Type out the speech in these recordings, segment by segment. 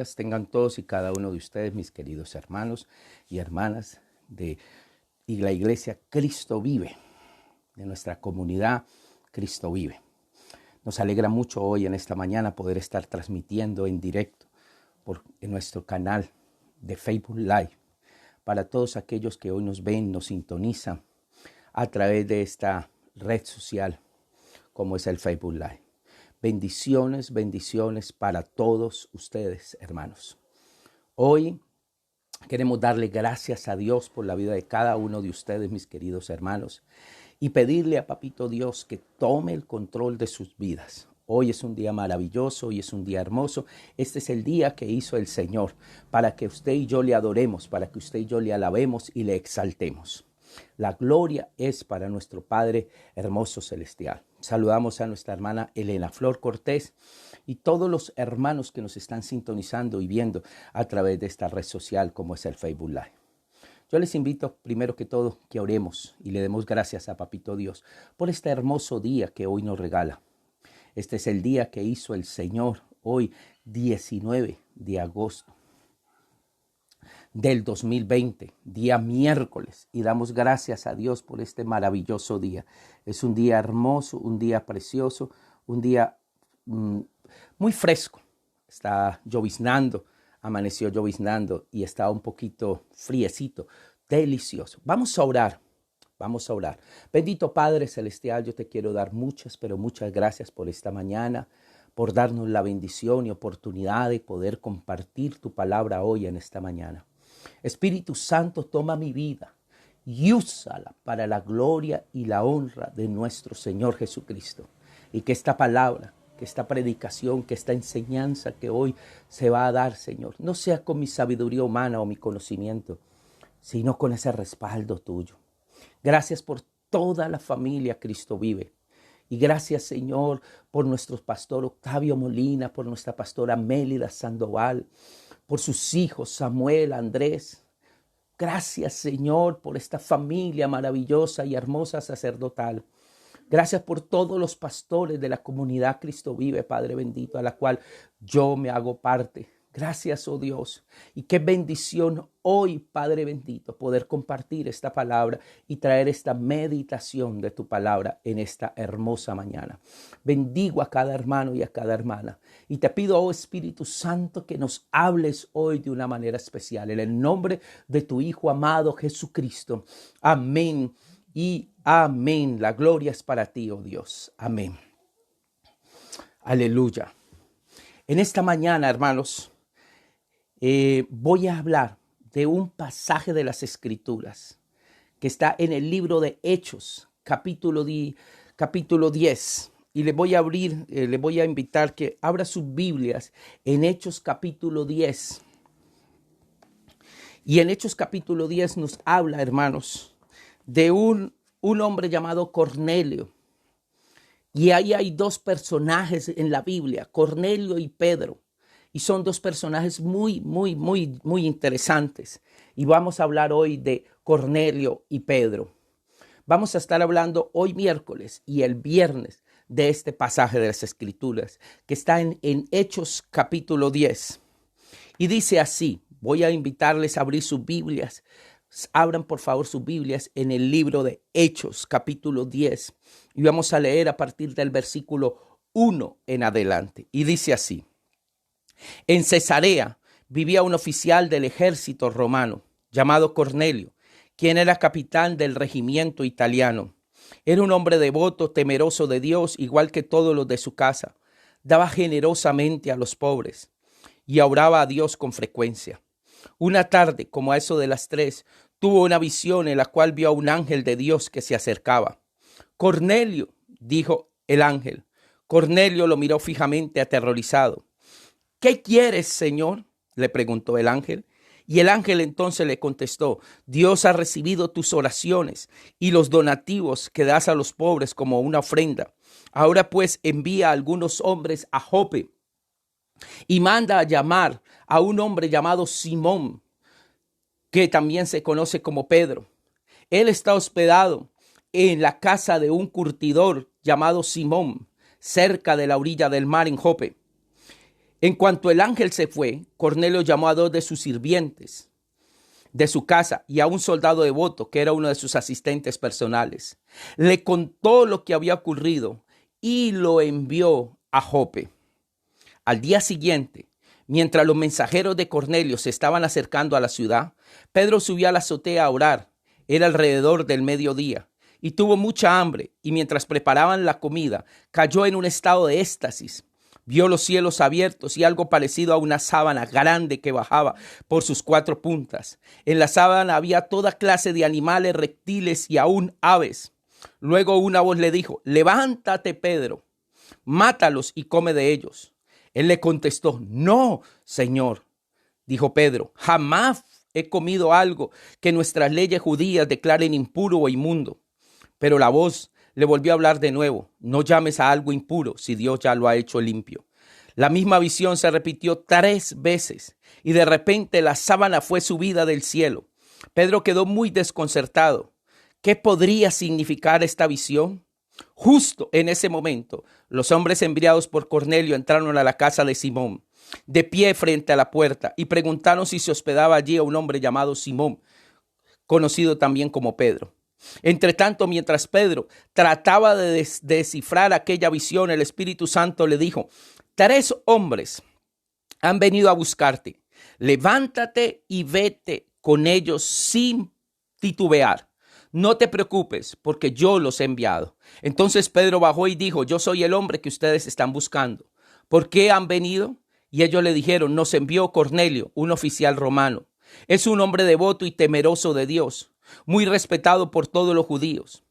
Tengan todos y cada uno de ustedes, mis queridos hermanos y hermanas de la iglesia Cristo Vive, de nuestra comunidad Cristo Vive. Nos alegra mucho hoy en esta mañana poder estar transmitiendo en directo en nuestro canal de Facebook Live para todos aquellos que hoy nos ven, nos sintonizan a través de esta red social como es el Facebook Live. Bendiciones, bendiciones para todos ustedes, hermanos. Hoy queremos darle gracias a Dios por la vida de cada uno de ustedes, mis queridos hermanos, y pedirle a Papito Dios que tome el control de sus vidas. Hoy es un día maravilloso, hoy es un día hermoso. Este es el día que hizo el Señor para que usted y yo le adoremos, para que usted y yo le alabemos y le exaltemos. La gloria es para nuestro Padre hermoso celestial. Saludamos a nuestra hermana Elena Flor Cortés y todos los hermanos que nos están sintonizando y viendo a través de esta red social como es el Facebook Live. Yo les invito primero que todo que oremos y le demos gracias a Papito Dios por este hermoso día que hoy nos regala. Este es el día que hizo el Señor, hoy 19 de agosto. Del 2020, día miércoles, y damos gracias a Dios por este maravilloso día. Es un día hermoso, un día precioso, un día muy fresco. Está lloviznando, amaneció lloviznando y está un poquito friecito, delicioso. Vamos a orar. Vamos a orar. Bendito Padre Celestial, yo te quiero dar muchas, pero muchas gracias por esta mañana, por darnos la bendición y oportunidad de poder compartir tu palabra hoy en esta mañana. Espíritu Santo, toma mi vida y úsala para la gloria y la honra de nuestro Señor Jesucristo. Y que esta palabra, que esta predicación, que esta enseñanza que hoy se va a dar, Señor, no sea con mi sabiduría humana o mi conocimiento, sino con ese respaldo tuyo. Gracias por toda la familia Cristo Vive. Y gracias, Señor, por nuestro pastor Octavio Molina, por nuestra pastora Mélida Sandoval, por sus hijos Samuel, Andrés. Gracias, Señor, por esta familia maravillosa y hermosa sacerdotal. Gracias por todos los pastores de la comunidad Cristo Vive, Padre bendito, a la cual yo me hago parte. Gracias, oh Dios. Y qué bendición hoy, Padre bendito, poder compartir esta palabra y traer esta meditación de tu palabra en esta hermosa mañana. Bendigo a cada hermano y a cada hermana. Y te pido, oh Espíritu Santo, que nos hables hoy de una manera especial. En el nombre de tu Hijo amado Jesucristo. Amén y amén. La gloria es para ti, oh Dios. Amén. Aleluya. En esta mañana, hermanos, voy a hablar de un pasaje de las Escrituras que está en el libro de Hechos, capítulo 10. Y le voy a invitar que abra sus Biblias en Hechos capítulo 10. Y en Hechos capítulo 10 nos habla, hermanos, de un hombre llamado Cornelio. Y ahí hay dos personajes en la Biblia, Cornelio y Pedro. Y son dos personajes muy interesantes. Y vamos a hablar hoy de Cornelio y Pedro. Vamos a estar hablando hoy miércoles y el viernes de este pasaje de las Escrituras que está en Hechos capítulo 10. Y dice así, voy a invitarles a abrir sus Biblias. Abran por favor sus Biblias en el libro de Hechos capítulo 10. Y vamos a leer a partir del versículo 1 en adelante. Y dice así. En Cesarea vivía un oficial del ejército romano llamado Cornelio, quien era capitán del regimiento italiano. Era un hombre devoto, temeroso de Dios, igual que todos los de su casa. Daba generosamente a los pobres y oraba a Dios con frecuencia. Una tarde, como a eso de las 3, tuvo una visión en la cual vio a un ángel de Dios que se acercaba. Cornelio, dijo el ángel. Cornelio lo miró fijamente, aterrorizado. ¿Qué quieres, Señor?, le preguntó el ángel. Y el ángel entonces le contestó, Dios ha recibido tus oraciones y los donativos que das a los pobres como una ofrenda. Ahora pues envía a algunos hombres a Jope y manda a llamar a un hombre llamado Simón, que también se conoce como Pedro. Él está hospedado en la casa de un curtidor llamado Simón, cerca de la orilla del mar en Jope. En cuanto el ángel se fue, Cornelio llamó a 2 de sus sirvientes de su casa y a un soldado devoto que era uno de sus asistentes personales. Le contó lo que había ocurrido y lo envió a Jope. Al día siguiente, mientras los mensajeros de Cornelio se estaban acercando a la ciudad, Pedro subió a la azotea a orar. Era alrededor del mediodía y tuvo mucha hambre, y mientras preparaban la comida, cayó en un estado de éxtasis. Vio los cielos abiertos y algo parecido a una sábana grande que bajaba por sus 4 puntas. En la sábana había toda clase de animales, reptiles y aún aves. Luego una voz le dijo: levántate, Pedro, mátalos y come de ellos. Él le contestó: no, Señor. Dijo Pedro: jamás he comido algo que nuestras leyes judías declaren impuro o inmundo. Pero la voz le volvió a hablar de nuevo: no llames a algo impuro si Dios ya lo ha hecho limpio. La misma visión se repitió 3 veces y de repente la sábana fue subida del cielo. Pedro quedó muy desconcertado. ¿Qué podría significar esta visión? Justo en ese momento, los hombres enviados por Cornelio entraron a la casa de Simón, de pie frente a la puerta, y preguntaron si se hospedaba allí a un hombre llamado Simón, conocido también como Pedro. Entre tanto, mientras Pedro trataba de descifrar aquella visión, el Espíritu Santo le dijo: 3 hombres han venido a buscarte. Levántate y vete con ellos sin titubear. No te preocupes, porque yo los he enviado. Entonces Pedro bajó y dijo: yo soy el hombre que ustedes están buscando. ¿Por qué han venido? Y ellos le dijeron: nos envió Cornelio, un oficial romano. Es un hombre devoto y temeroso de Dios, muy respetado por todos los judíos.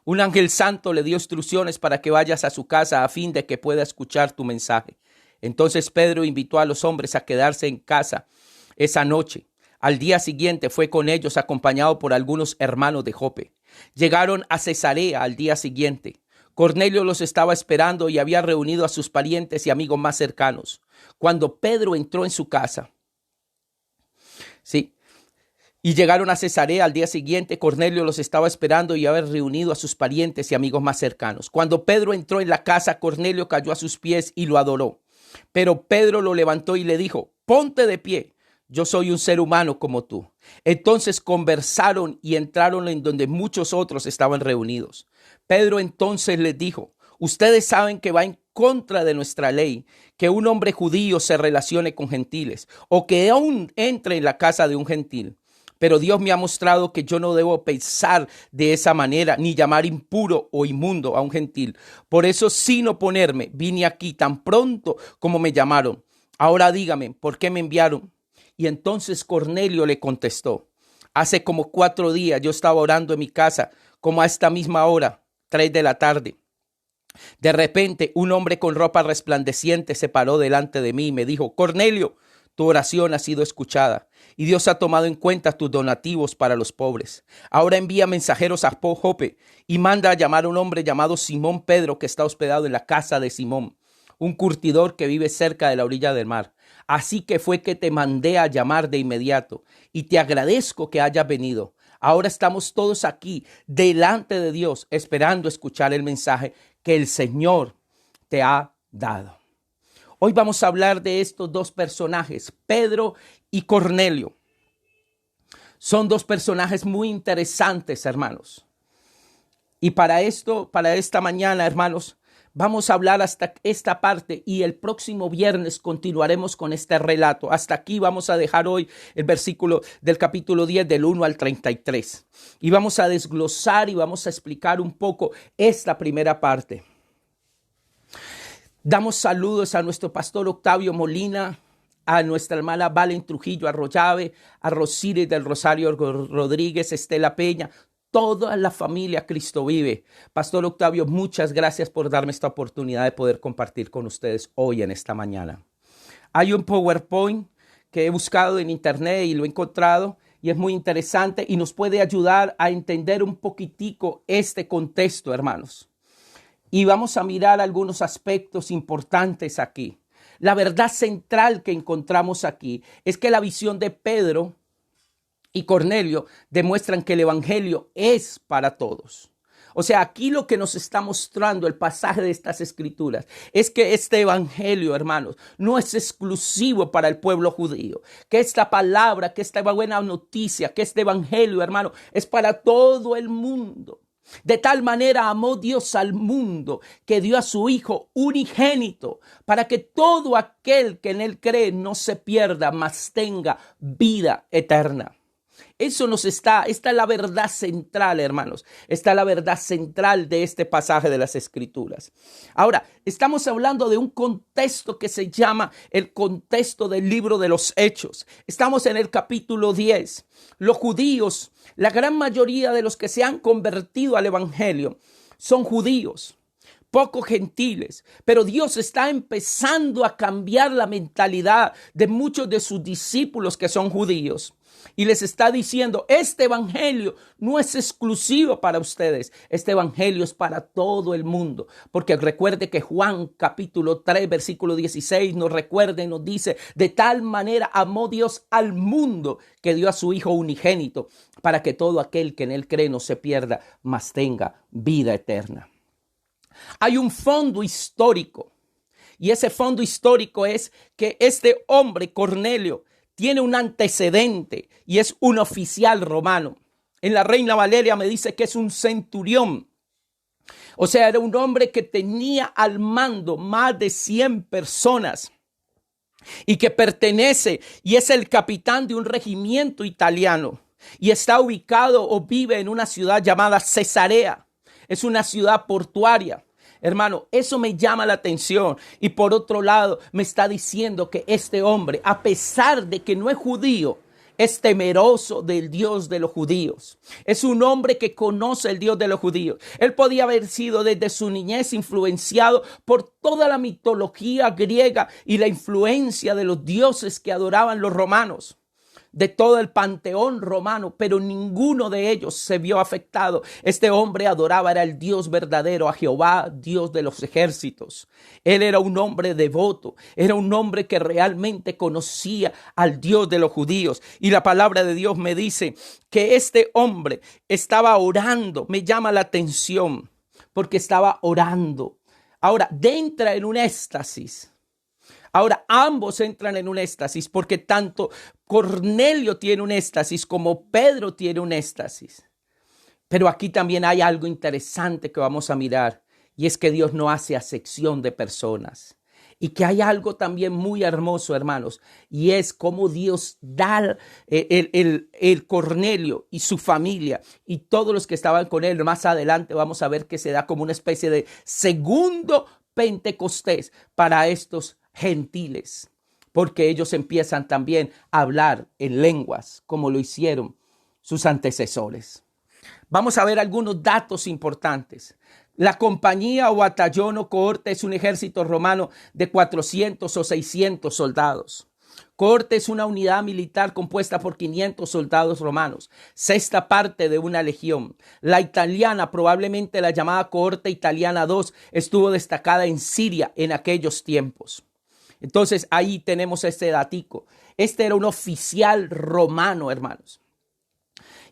Un ángel santo le dio instrucciones para que vayas a su casa a fin de que pueda escuchar tu mensaje. Entonces Pedro invitó a los hombres a quedarse en casa esa noche. Al día siguiente fue con ellos acompañado por algunos hermanos de Jope. Llegaron a Cesarea al día siguiente. Cornelio los estaba esperando y había reunido a sus parientes y amigos más cercanos. Cuando Pedro entró en su casa, y llegaron a Cesarea al día siguiente, Cornelio los estaba esperando y había reunido a sus parientes y amigos más cercanos. Cuando Pedro entró en la casa, Cornelio cayó a sus pies y lo adoró. Pero Pedro lo levantó y le dijo: ponte de pie, yo soy un ser humano como tú. Entonces conversaron y entraron en donde muchos otros estaban reunidos. Pedro entonces les dijo: ustedes saben que va en contra de nuestra ley que un hombre judío se relacione con gentiles o que aún entre en la casa de un gentil. Pero Dios me ha mostrado que yo no debo pensar de esa manera, ni llamar impuro o inmundo a un gentil. Por eso, sin oponerme, vine aquí tan pronto como me llamaron. Ahora dígame, ¿por qué me enviaron? Y entonces Cornelio le contestó: hace como 4 días yo estaba orando en mi casa, como a esta misma hora, 3 de la tarde. De repente, un hombre con ropa resplandeciente se paró delante de mí y me dijo: Cornelio, tu oración ha sido escuchada y Dios ha tomado en cuenta tus donativos para los pobres. Ahora envía mensajeros a Jope y manda a llamar a un hombre llamado Simón Pedro, que está hospedado en la casa de Simón, un curtidor que vive cerca de la orilla del mar. Así que fue que te mandé a llamar de inmediato y te agradezco que hayas venido. Ahora estamos todos aquí delante de Dios esperando escuchar el mensaje que el Señor te ha dado. Hoy vamos a hablar de estos 2 personajes, Pedro y Cornelio. Son 2 personajes muy interesantes, hermanos. Y para esta mañana, hermanos, vamos a hablar hasta esta parte y el próximo viernes continuaremos con este relato. Hasta aquí vamos a dejar hoy el versículo del capítulo 10 del 1 al 33. Y vamos a desglosar y vamos a explicar un poco esta primera parte. Damos saludos a nuestro pastor Octavio Molina, a nuestra hermana Valen Trujillo Arroyave, a Rosiris del Rosario Rodríguez, Estela Peña, toda la familia Cristo Vive. Pastor Octavio, muchas gracias por darme esta oportunidad de poder compartir con ustedes hoy en esta mañana. Hay un PowerPoint que he buscado en internet y lo he encontrado y es muy interesante y nos puede ayudar a entender un poquitico este contexto, hermanos. Y vamos a mirar algunos aspectos importantes aquí. La verdad central que encontramos aquí es que la visión de Pedro y Cornelio demuestran que el evangelio es para todos. O sea, aquí lo que nos está mostrando el pasaje de estas escrituras es que este evangelio, hermanos, no es exclusivo para el pueblo judío. Que esta palabra, que esta buena noticia, que este evangelio, hermano, es para todo el mundo. De tal manera amó Dios al mundo que dio a su Hijo unigénito para que todo aquel que en él cree no se pierda, mas tenga vida eterna. Esta es la verdad central, hermanos. Esta es la verdad central de este pasaje de las Escrituras. Ahora, estamos hablando de un contexto que se llama el contexto del libro de los Hechos. Estamos en el capítulo 10. Los judíos, la gran mayoría de los que se han convertido al evangelio, son judíos. Pocos gentiles, pero Dios está empezando a cambiar la mentalidad de muchos de sus discípulos que son judíos. Y les está diciendo, este evangelio no es exclusivo para ustedes, este evangelio es para todo el mundo. Porque recuerde que Juan capítulo 3 versículo 16 nos recuerda y nos dice, de tal manera amó Dios al mundo que dio a su Hijo unigénito para que todo aquel que en él cree no se pierda, mas tenga vida eterna. Hay un fondo histórico y ese fondo histórico es que este hombre Cornelio tiene un antecedente y es un oficial romano. En la Reina Valeria me dice que es un centurión. O sea, era un hombre que tenía al mando más de 100 personas y que pertenece y es el capitán de un regimiento italiano y está ubicado o vive en una ciudad llamada Cesarea. Es una ciudad portuaria. Hermano, eso me llama la atención. Y por otro lado, me está diciendo que este hombre, a pesar de que no es judío, es temeroso del Dios de los judíos. Es un hombre que conoce el Dios de los judíos. Él podía haber sido desde su niñez influenciado por toda la mitología griega y la influencia de los dioses que adoraban los romanos, de todo el panteón romano, pero ninguno de ellos se vio afectado. Este hombre adoraba, era el Dios verdadero, a Jehová, Dios de los ejércitos. Él era un hombre devoto, era un hombre que realmente conocía al Dios de los judíos. Y la palabra de Dios me dice que este hombre estaba orando. Me llama la atención porque estaba orando. Ahora, entra en un éxtasis. Ahora, ambos entran en un éxtasis porque tanto Cornelio tiene un éxtasis como Pedro tiene un éxtasis. Pero aquí también hay algo interesante que vamos a mirar y es que Dios no hace acepción de personas. Y que hay algo también muy hermoso, hermanos, y es cómo Dios da el Cornelio y su familia y todos los que estaban con él. Más adelante vamos a ver que se da como una especie de segundo Pentecostés para estos gentiles, porque ellos empiezan también a hablar en lenguas como lo hicieron sus antecesores. Vamos a ver algunos datos importantes. La compañía o batallón o cohorte es un ejército romano de 400 o 600 soldados. Cohorte es una unidad militar compuesta por 500 soldados romanos, sexta parte de una legión. La italiana, probablemente la llamada cohorte italiana 2, estuvo destacada en Siria en aquellos tiempos. Entonces ahí tenemos este datico. Este era un oficial romano, hermanos.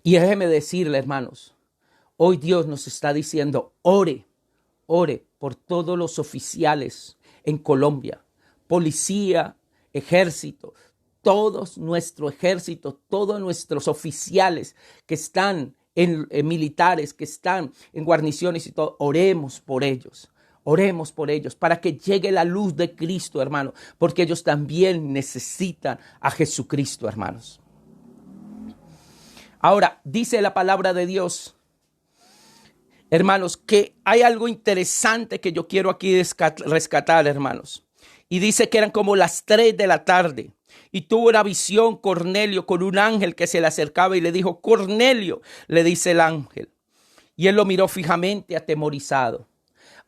Y déjeme decirle, hermanos, hoy Dios nos está diciendo, ore por todos los oficiales en Colombia, policía, ejército, todos nuestro ejército, todos nuestros oficiales que están en militares, que están en guarniciones y todo, oremos por ellos. Oremos por ellos para que llegue la luz de Cristo, hermano, porque ellos también necesitan a Jesucristo, hermanos. Ahora, dice la palabra de Dios, hermanos, que hay algo interesante que yo quiero aquí rescatar, hermanos. Y dice que eran como las 3 de la tarde. Y tuvo una visión Cornelio con un ángel que se le acercaba y le dijo, Cornelio, le dice el ángel. Y él lo miró fijamente, atemorizado.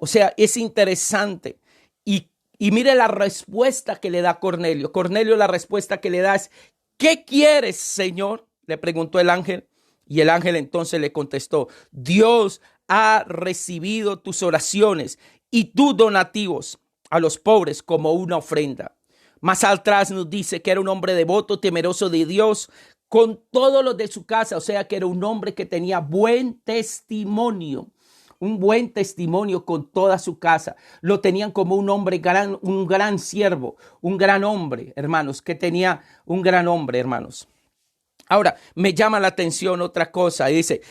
O sea, es interesante. Y mire la respuesta que le da Cornelio. Cornelio, la respuesta que le da es, ¿qué quieres, Señor? Le preguntó el ángel. Y el ángel entonces le contestó, Dios ha recibido tus oraciones y tus donativos a los pobres como una ofrenda. Más atrás nos dice que era un hombre devoto, temeroso de Dios, con todos los de su casa. O sea, que era un hombre que tenía buen testimonio. un buen testimonio con toda su casa. Lo tenían como un hombre un gran siervo, un gran hombre, hermanos, que tenía un gran hombre, hermanos. Ahora, me llama la atención otra cosa, dice,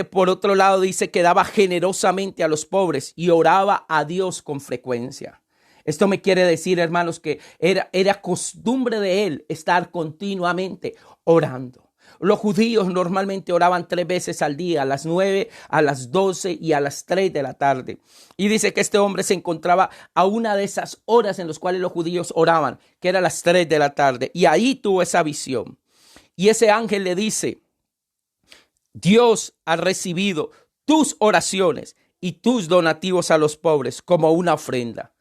por otro lado, dice que daba generosamente a los pobres y oraba a Dios con frecuencia. Esto me quiere decir, hermanos, que era costumbre de él estar continuamente orando. Los judíos normalmente oraban 3 veces al día, a las 9, a las 12 y a las 3 de la tarde. Y dice que este hombre se encontraba a una de esas horas en las cuales los judíos oraban, que era las 3 de la tarde. Y ahí tuvo esa visión. Y ese ángel le dice, Dios ha recibido tus oraciones y tus donativos a los pobres como una ofrenda.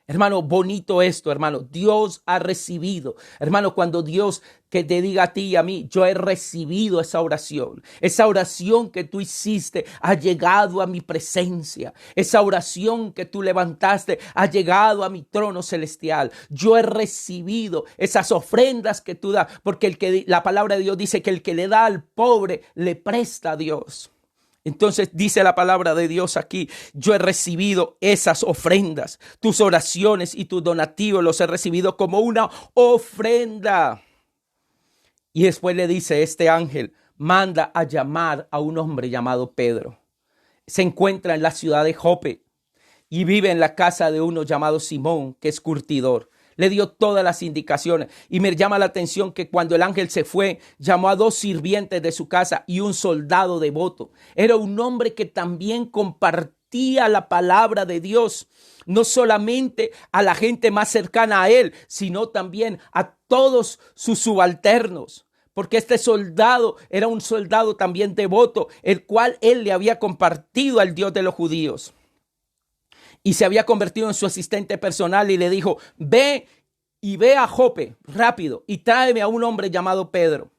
Hermano, bonito esto, hermano. Dios ha recibido. Hermano, cuando Dios que te diga a ti y a mí, yo he recibido esa oración. Esa oración que tú hiciste ha llegado a mi presencia. Esa oración que tú levantaste ha llegado a mi trono celestial. Yo he recibido esas ofrendas que tú das, porque la palabra de Dios dice que el que le da al pobre le presta a Dios. Entonces dice la palabra de Dios aquí, yo he recibido esas ofrendas, tus oraciones y tus donativos los he recibido como una ofrenda. Y después le dice este ángel, manda a llamar a un hombre llamado Pedro. Se encuentra en la ciudad de Jope y vive en la casa de uno llamado Simón, que es curtidor. Le dio todas las indicaciones y me llama la atención que cuando el ángel se fue, llamó a 2 sirvientes de su casa y un soldado devoto. Era un hombre que también compartía la palabra de Dios, no solamente a la gente más cercana a él, sino también a todos sus subalternos. Porque este soldado era un soldado también devoto, el cual él le había compartido al Dios de los judíos. Y se había convertido en su asistente personal y le dijo, ve a Jope rápido y tráeme a un hombre llamado Pedro.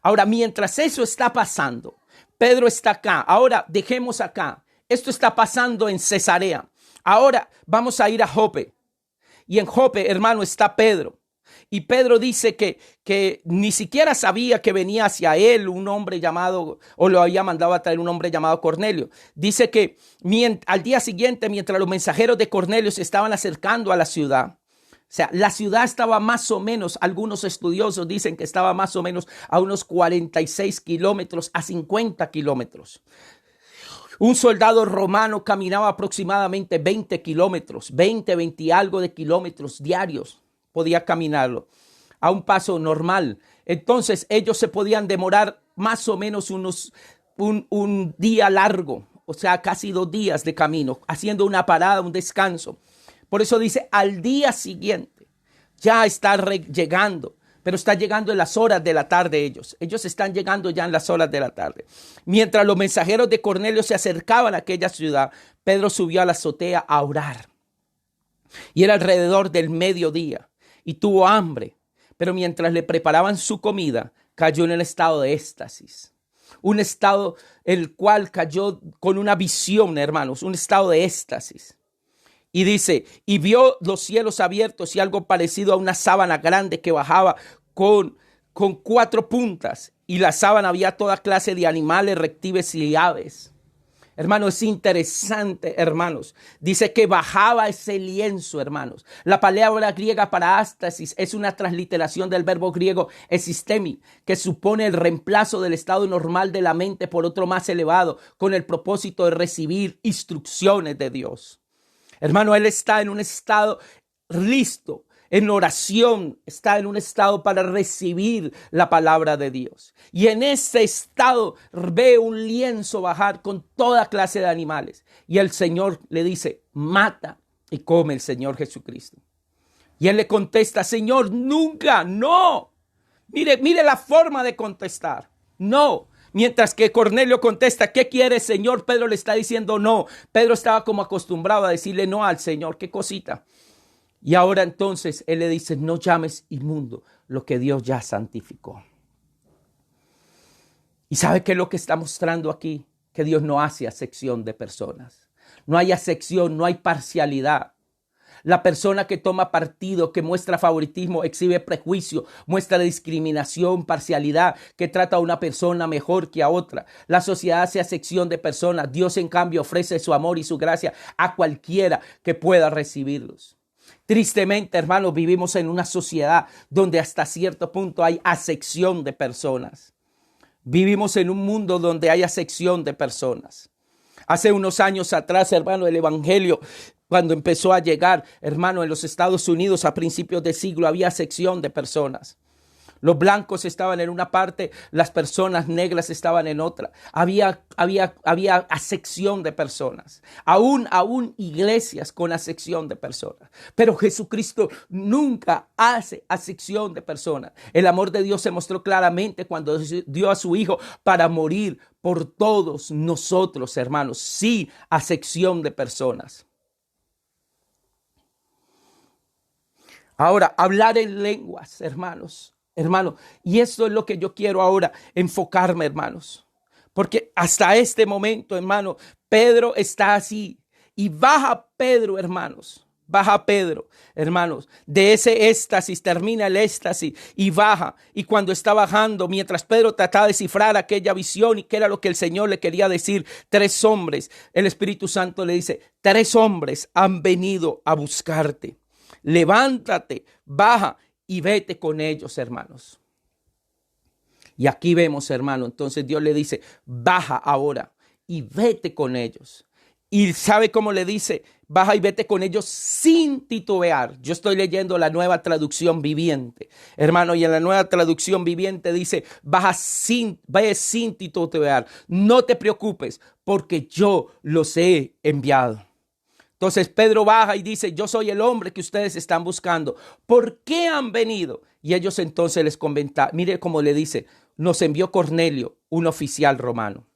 Ahora, mientras eso está pasando, Pedro está acá. Ahora, dejemos acá. Esto está pasando en Cesarea. Ahora vamos a ir a Jope. Y en Jope, hermano, está Pedro. Y Pedro dice que ni siquiera sabía que venía hacia él un hombre llamado, o lo había mandado a traer un hombre llamado Cornelio. Dice que al día siguiente, mientras los mensajeros de Cornelio se estaban acercando a la ciudad, o sea, la ciudad estaba más o menos, algunos estudiosos dicen que estaba más o menos a unos 46 kilómetros a 50 kilómetros. Un soldado romano caminaba aproximadamente 20 kilómetros, 20 y algo de kilómetros diarios. Podía caminarlo a un paso normal. Entonces ellos se podían demorar más o menos un día largo, o sea, casi 2 días de camino, haciendo una parada, un descanso. Por eso dice, al día siguiente ya está llegando, pero está llegando en las horas de la tarde ellos. Ellos están llegando ya en las horas de la tarde. Mientras los mensajeros de Cornelio se acercaban a aquella ciudad, Pedro subió a la azotea a orar. Y era alrededor del mediodía. Y tuvo hambre, pero mientras le preparaban su comida, cayó en el estado de éxtasis. Un estado el cual cayó con una visión, hermanos, un estado de éxtasis. Y dice, y vio los cielos abiertos y algo parecido a una sábana grande que bajaba con 4 puntas. Y la sábana había toda clase de animales, reptiles y aves. Hermanos, es interesante, hermanos. Dice que bajaba ese lienzo, hermanos. La palabra griega para éxtasis es una transliteración del verbo griego esistemi, que supone el reemplazo del estado normal de la mente por otro más elevado, con el propósito de recibir instrucciones de Dios. Hermano, él está en un estado listo. En oración, está en un estado para recibir la palabra de Dios. Y en ese estado ve un lienzo bajar con toda clase de animales. Y el Señor le dice, mata y come el Señor Jesucristo. Y él le contesta, Señor, nunca, no. Mire la forma de contestar, no. Mientras que Cornelio contesta, ¿qué quiere, Señor? Pedro le está diciendo no. Pedro estaba como acostumbrado a decirle no al Señor, qué cosita. Y ahora entonces él le dice, no llames inmundo lo que Dios ya santificó. ¿Y sabe qué es lo que está mostrando aquí? Que Dios no hace acepción de personas. No hay acepción, no hay parcialidad. La persona que toma partido, que muestra favoritismo, exhibe prejuicio, muestra discriminación, parcialidad, que trata a una persona mejor que a otra. La sociedad hace acepción de personas. Dios, en cambio, ofrece su amor y su gracia a cualquiera que pueda recibirlos. Tristemente, hermanos, vivimos en una sociedad donde hasta cierto punto hay acepción de personas. Vivimos en un mundo donde hay acepción de personas. Hace unos años atrás, hermano, el evangelio, cuando empezó a llegar, hermano, en los Estados Unidos a principios del siglo, había acepción de personas. Los blancos estaban en una parte, las personas negras estaban en otra. Había acepción de personas. Aún iglesias con acepción de personas. Pero Jesucristo nunca hace acepción de personas. El amor de Dios se mostró claramente cuando dio a su Hijo para morir por todos nosotros, hermanos, sin acepción de personas. Ahora, hablar en lenguas, hermanos. Hermano, y esto es lo que yo quiero ahora enfocarme, hermanos. Porque hasta este momento, hermano, Pedro está así. Y baja Pedro, hermanos. Baja Pedro, hermanos. De ese éxtasis termina el éxtasis y baja. Y cuando está bajando, mientras Pedro trataba de descifrar aquella visión y qué era lo que el Señor le quería decir, 3 hombres, el Espíritu Santo le dice, 3 hombres han venido a buscarte. Levántate, baja y vete con ellos, hermanos. Y aquí vemos, hermano, entonces Dios le dice, baja ahora y vete con ellos. Y ¿sabe cómo le dice? Baja y vete con ellos sin titubear. Yo estoy leyendo la Nueva Traducción Viviente, hermano, y en la Nueva Traducción Viviente dice, ve sin titubear. No te preocupes, porque yo los he enviado. Entonces Pedro baja y dice, yo soy el hombre que ustedes están buscando. ¿Por qué han venido? Y ellos entonces les comentan, mire cómo le dice, nos envió Cornelio, un oficial romano.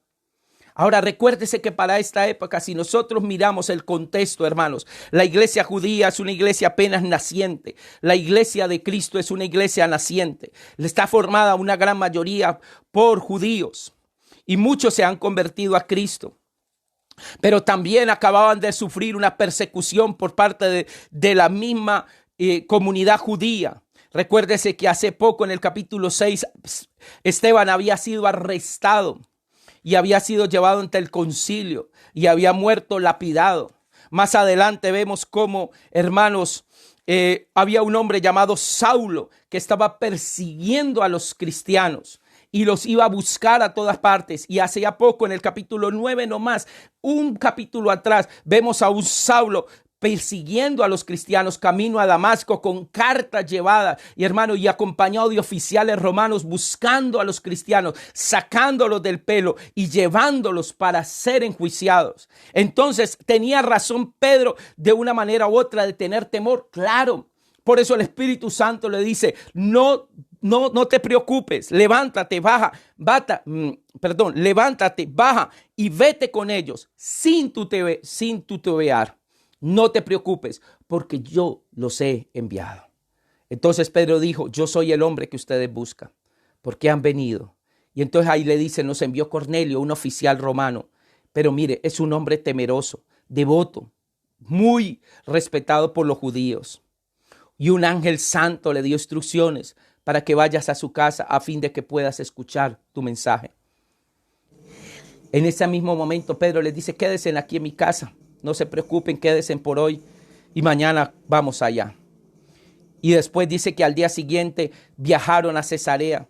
Ahora recuérdese que para esta época, si nosotros miramos el contexto, hermanos, la iglesia judía es una iglesia apenas naciente. La iglesia de Cristo es una iglesia naciente. Está formada una gran mayoría por judíos y muchos se han convertido a Cristo. Pero también acababan de sufrir una persecución por parte de la misma comunidad judía. Recuérdese que hace poco en el capítulo 6, Esteban había sido arrestado y había sido llevado ante el concilio y había muerto lapidado. Más adelante vemos cómo, hermanos, había un hombre llamado Saulo que estaba persiguiendo a los cristianos y los iba a buscar a todas partes. Y hacía poco, en el capítulo 9 nomás, un capítulo atrás, vemos a un Saulo persiguiendo a los cristianos camino a Damasco con cartas llevadas y hermano y acompañado de oficiales romanos buscando a los cristianos, sacándolos del pelo y llevándolos para ser enjuiciados. Entonces tenía razón Pedro de una manera u otra de tener temor, claro. Por eso el Espíritu Santo le dice, no te preocupes, levántate, levántate, baja y vete con ellos sin titubear. No te preocupes, porque yo los he enviado. Entonces Pedro dijo, yo soy el hombre que ustedes buscan. ¿Por qué han venido? Y entonces ahí le dice, nos envió Cornelio, un oficial romano. Pero mire, es un hombre temeroso, devoto, muy respetado por los judíos. Y un ángel santo le dio instrucciones para que vayas a su casa a fin de que puedas escuchar tu mensaje. En ese mismo momento Pedro les dice, quédense aquí en mi casa. No se preocupen, quédense por hoy y mañana vamos allá. Y después dice que al día siguiente viajaron a Cesarea.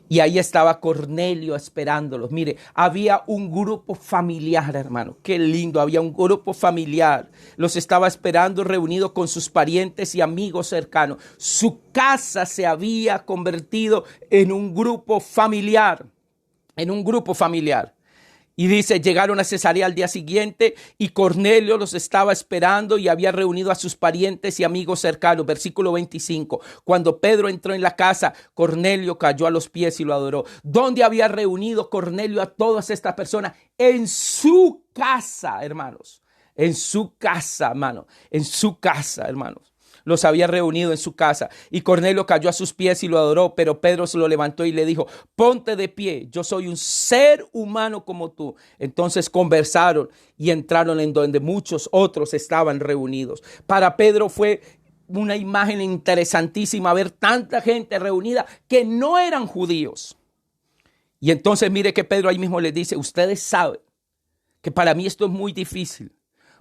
Y ahí estaba Cornelio esperándolos. Mire, había un grupo familiar, hermano. Qué lindo, había un grupo familiar. Los estaba esperando reunido con sus parientes y amigos cercanos. Su casa se había convertido en un grupo familiar. En un grupo familiar. Y dice, llegaron a Cesarea al día siguiente y Cornelio los estaba esperando y había reunido a sus parientes y amigos cercanos. Versículo 25. Cuando Pedro entró en la casa, Cornelio cayó a los pies y lo adoró. ¿Dónde había reunido Cornelio a todas estas personas? En su casa, hermanos. En su casa, hermano. En su casa, hermanos. los había reunido en su casa. Y Cornelio cayó a sus pies y lo adoró, pero Pedro se lo levantó y le dijo: ponte de pie, yo soy un ser humano como tú. Entonces conversaron y entraron en donde muchos otros estaban reunidos. Para Pedro fue una imagen interesantísima ver tanta gente reunida que no eran judíos. Y entonces mire que Pedro ahí mismo les dice: ustedes saben que para mí esto es muy difícil,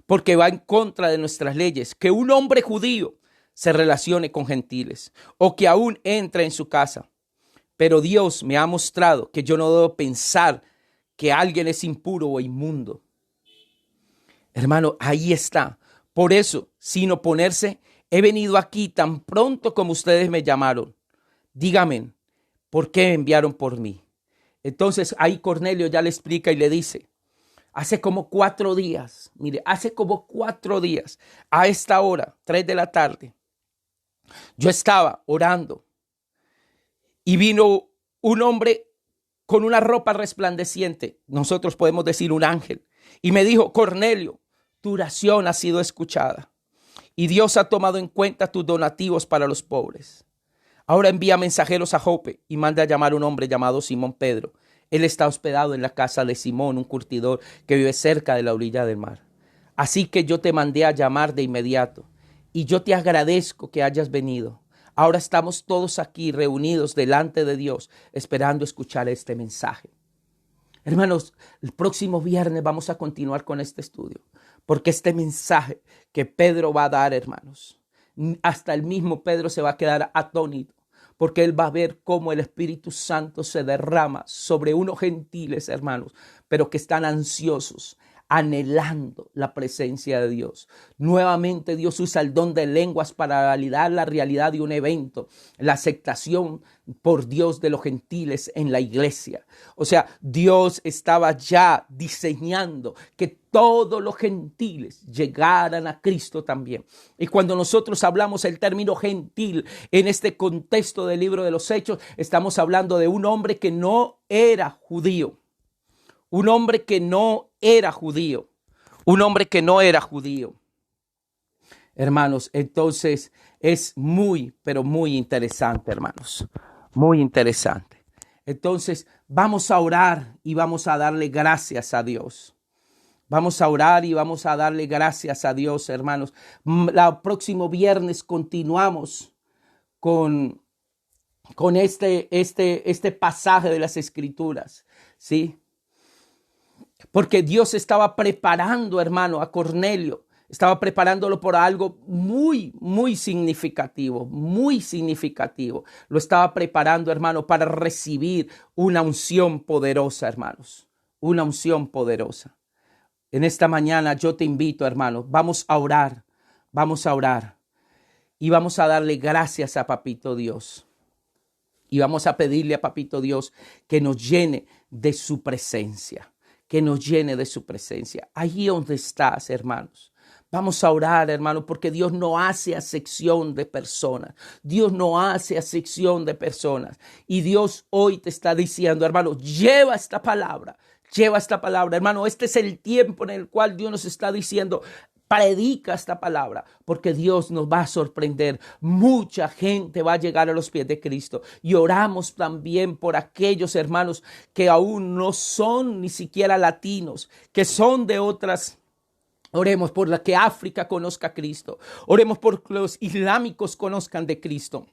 porque va en contra de nuestras leyes, que un hombre judío se relacione con gentiles o que aún entre en su casa. Pero Dios me ha mostrado que yo no debo pensar que alguien es impuro o inmundo. Hermano, ahí está. Por eso, sin oponerse, he venido aquí tan pronto como ustedes me llamaron. Díganme, ¿por qué enviaron por mí? Entonces ahí Cornelio ya le explica y le dice: hace como 4 días, mire, hace como 4 días, a esta hora, 3 de la tarde, yo estaba orando y vino un hombre con una ropa resplandeciente, nosotros podemos decir un ángel, y me dijo: Cornelio, tu oración ha sido escuchada y Dios ha tomado en cuenta tus donativos para los pobres. Ahora envía mensajeros a Jope y manda a llamar a un hombre llamado Simón Pedro. Él está hospedado en la casa de Simón, un curtidor que vive cerca de la orilla del mar. Así que yo te mandé a llamar de inmediato y yo te agradezco que hayas venido. Ahora estamos todos aquí reunidos delante de Dios esperando escuchar este mensaje. Hermanos, el próximo viernes vamos a continuar con este estudio, porque este mensaje que Pedro va a dar, hermanos, hasta el mismo Pedro se va a quedar atónito, porque él va a ver cómo el Espíritu Santo se derrama sobre unos gentiles, hermanos, pero que están ansiosos, anhelando la presencia de Dios. Nuevamente Dios usa el don de lenguas para validar la realidad de un evento, la aceptación por Dios de los gentiles en la iglesia. O sea, Dios estaba ya diseñando que todos los gentiles llegaran a Cristo también. Y cuando nosotros hablamos el término gentil en este contexto del libro de los Hechos, estamos hablando de un hombre que no era judío. Un hombre que no era judío. Un hombre que no era judío. Hermanos, entonces es muy, pero muy interesante, hermanos. Muy interesante. Entonces vamos a orar y vamos a darle gracias a Dios. Vamos a orar y vamos a darle gracias a Dios, hermanos. El próximo viernes continuamos con este pasaje de las Escrituras, ¿sí? Porque Dios estaba preparando, hermano, a Cornelio. Estaba preparándolo por algo muy, muy significativo, muy significativo. Lo estaba preparando, hermano, para recibir una unción poderosa, hermanos. Una unción poderosa. En esta mañana yo te invito, hermano, vamos a orar y vamos a darle gracias a Papito Dios. Y vamos a pedirle a Papito Dios que nos llene de su presencia, que nos llene de su presencia. Allí donde estás, hermanos. Vamos a orar, hermano, porque Dios no hace acepción de personas. Dios no hace acepción de personas. Y Dios hoy te está diciendo, hermano, lleva esta palabra, hermano. Este es el tiempo en el cual Dios nos está diciendo: predica esta palabra, porque Dios nos va a sorprender. Mucha gente va a llegar a los pies de Cristo. Y oramos también por aquellos hermanos que aún no son ni siquiera latinos, que son de otras. Oremos por la que África conozca a Cristo. Oremos por que los islámicos conozcan de Cristo.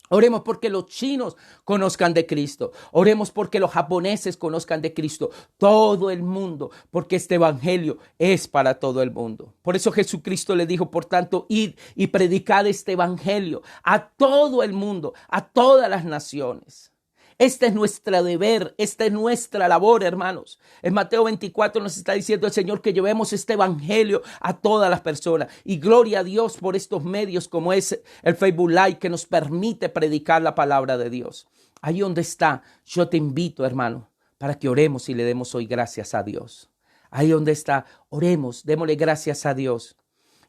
Oremos porque los chinos conozcan de Cristo. Oremos porque los japoneses conozcan de Cristo. Todo el mundo, porque este evangelio es para todo el mundo. Por eso Jesucristo le dijo: por tanto, id y predicad este evangelio a todo el mundo, a todas las naciones. Este es nuestro deber, esta es nuestra labor, hermanos. En Mateo 24 nos está diciendo el Señor que llevemos este evangelio a todas las personas. Y gloria a Dios por estos medios como es el Facebook Live, que nos permite predicar la palabra de Dios. Ahí donde está, yo te invito, hermano, para que oremos y le demos hoy gracias a Dios. Ahí donde está, oremos, démosle gracias a Dios.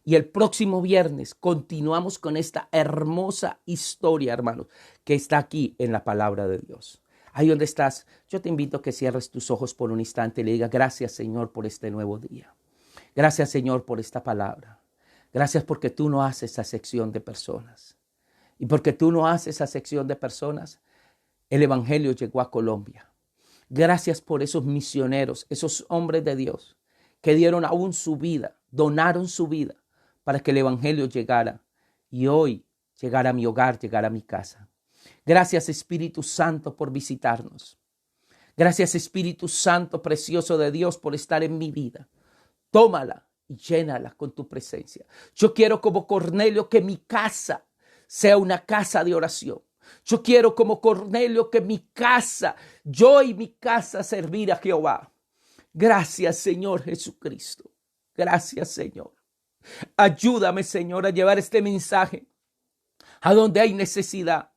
Y el próximo viernes continuamos con esta hermosa historia, hermanos, que está aquí en la palabra de Dios. Ahí donde estás, yo te invito a que cierres tus ojos por un instante y le digas: gracias, Señor, por este nuevo día. Gracias, Señor, por esta palabra. Gracias porque tú no haces acepción de personas. Y porque tú no haces acepción de personas, el evangelio llegó a Colombia. Gracias por esos misioneros, esos hombres de Dios que dieron aún su vida, donaron su vida para que el evangelio llegara y hoy llegara a mi hogar, llegara a mi casa. Gracias, Espíritu Santo, por visitarnos. Gracias, Espíritu Santo precioso de Dios, por estar en mi vida. Tómala y llénala con tu presencia. Yo quiero, como Cornelio, que mi casa sea una casa de oración. Yo quiero, como Cornelio, que mi casa, yo y mi casa, servir a Jehová. Gracias, Señor Jesucristo. Gracias, Señor. Ayúdame, Señor, a llevar este mensaje a donde hay necesidad.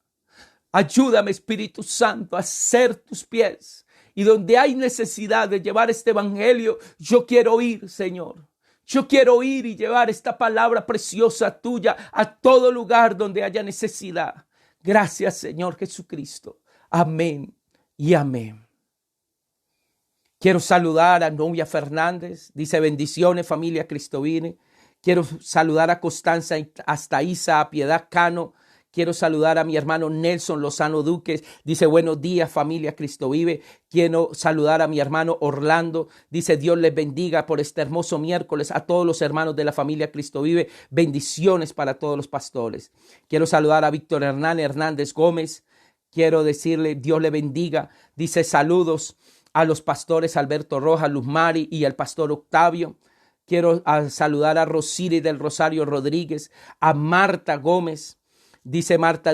Ayúdame, Espíritu Santo, a ser tus pies. Y donde hay necesidad de llevar este evangelio, yo quiero ir, Señor. Yo quiero ir y llevar esta palabra preciosa tuya a todo lugar donde haya necesidad. Gracias, Señor Jesucristo. Amén y amén. Quiero saludar a Novia Fernández. Dice: bendiciones, familia Cristovine. Quiero saludar a Constanza Astaiza, a Piedad Cano. Quiero saludar a mi hermano Nelson Lozano Duques. Dice: buenos días, familia Cristo Vive. Quiero saludar a mi hermano Orlando. Dice: Dios les bendiga por este hermoso miércoles. A todos los hermanos de la familia Cristo Vive. Bendiciones para todos los pastores. Quiero saludar a Víctor Hernán Hernández Gómez. Quiero decirle: Dios le bendiga. Dice: saludos a los pastores Alberto Rojas, Luz Mari y al pastor Octavio. Quiero saludar a Rosiri del Rosario Rodríguez, a Marta Gómez. Dice Marta,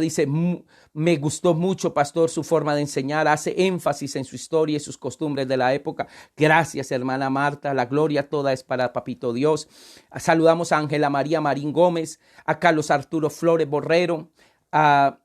me gustó mucho, pastor, su forma de enseñar. Hace énfasis en su historia y sus costumbres de la época. Gracias, hermana Marta. La gloria toda es para Papito Dios. Saludamos a Ángela María Marín Gómez, a Carlos Arturo Flores Borrero.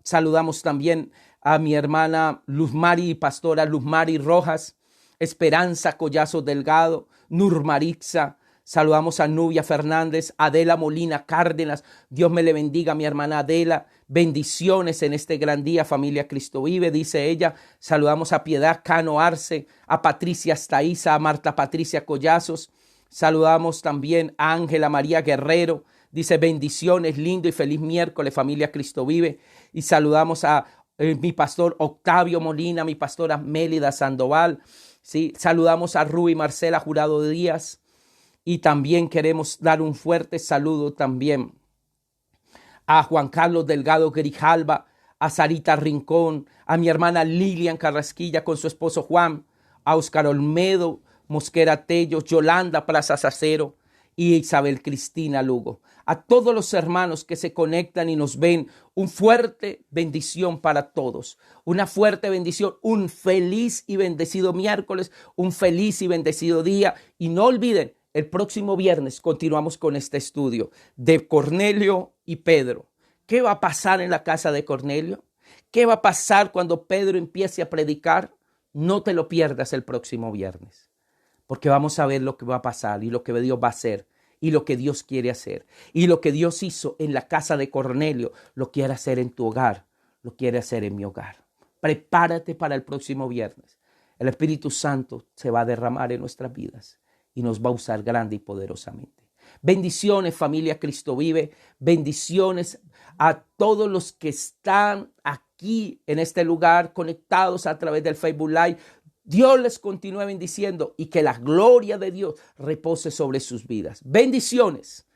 Saludamos también a mi hermana Luz Mari, pastora Luz Mari Rojas, Esperanza Collazo Delgado, Nurmarixa. Saludamos a Nubia Fernández, Adela Molina Cárdenas. Dios me le bendiga, mi hermana Adela. Bendiciones en este gran día, familia Cristo Vive, dice ella. Saludamos a Piedad Cano Arce, a Patricia Astaiza, a Marta Patricia Collazos. Saludamos también a Ángela María Guerrero. Dice: bendiciones, lindo y feliz miércoles, familia Cristo Vive. Y saludamos a mi pastor Octavio Molina, mi pastora Mélida Sandoval. ¿Sí? Saludamos a Ruby Marcela Jurado Díaz. Y también queremos dar un fuerte saludo también a Juan Carlos Delgado Grijalva, a Sarita Rincón, a mi hermana Lilian Carrasquilla con su esposo Juan, a Oscar Olmedo Mosquera Tello, Yolanda Plaza Sacero y Isabel Cristina Lugo. A todos los hermanos que se conectan y nos ven, un fuerte bendición para todos. Una fuerte bendición, un feliz y bendecido miércoles, un feliz y bendecido día. Y no olviden, el próximo viernes continuamos con este estudio de Cornelio y Pedro. ¿Qué va a pasar en la casa de Cornelio? ¿Qué va a pasar cuando Pedro empiece a predicar? No te lo pierdas el próximo viernes, porque vamos a ver lo que va a pasar y lo que Dios va a hacer y lo que Dios quiere hacer. Y lo que Dios hizo en la casa de Cornelio, lo quiere hacer en tu hogar, lo quiere hacer en mi hogar. Prepárate para el próximo viernes. El Espíritu Santo se va a derramar en nuestras vidas y nos va a usar grande y poderosamente. Bendiciones, familia Cristo Vive. Bendiciones a todos los que están aquí en este lugar conectados a través del Facebook Live. Dios les continúe bendiciendo y que la gloria de Dios repose sobre sus vidas. Bendiciones.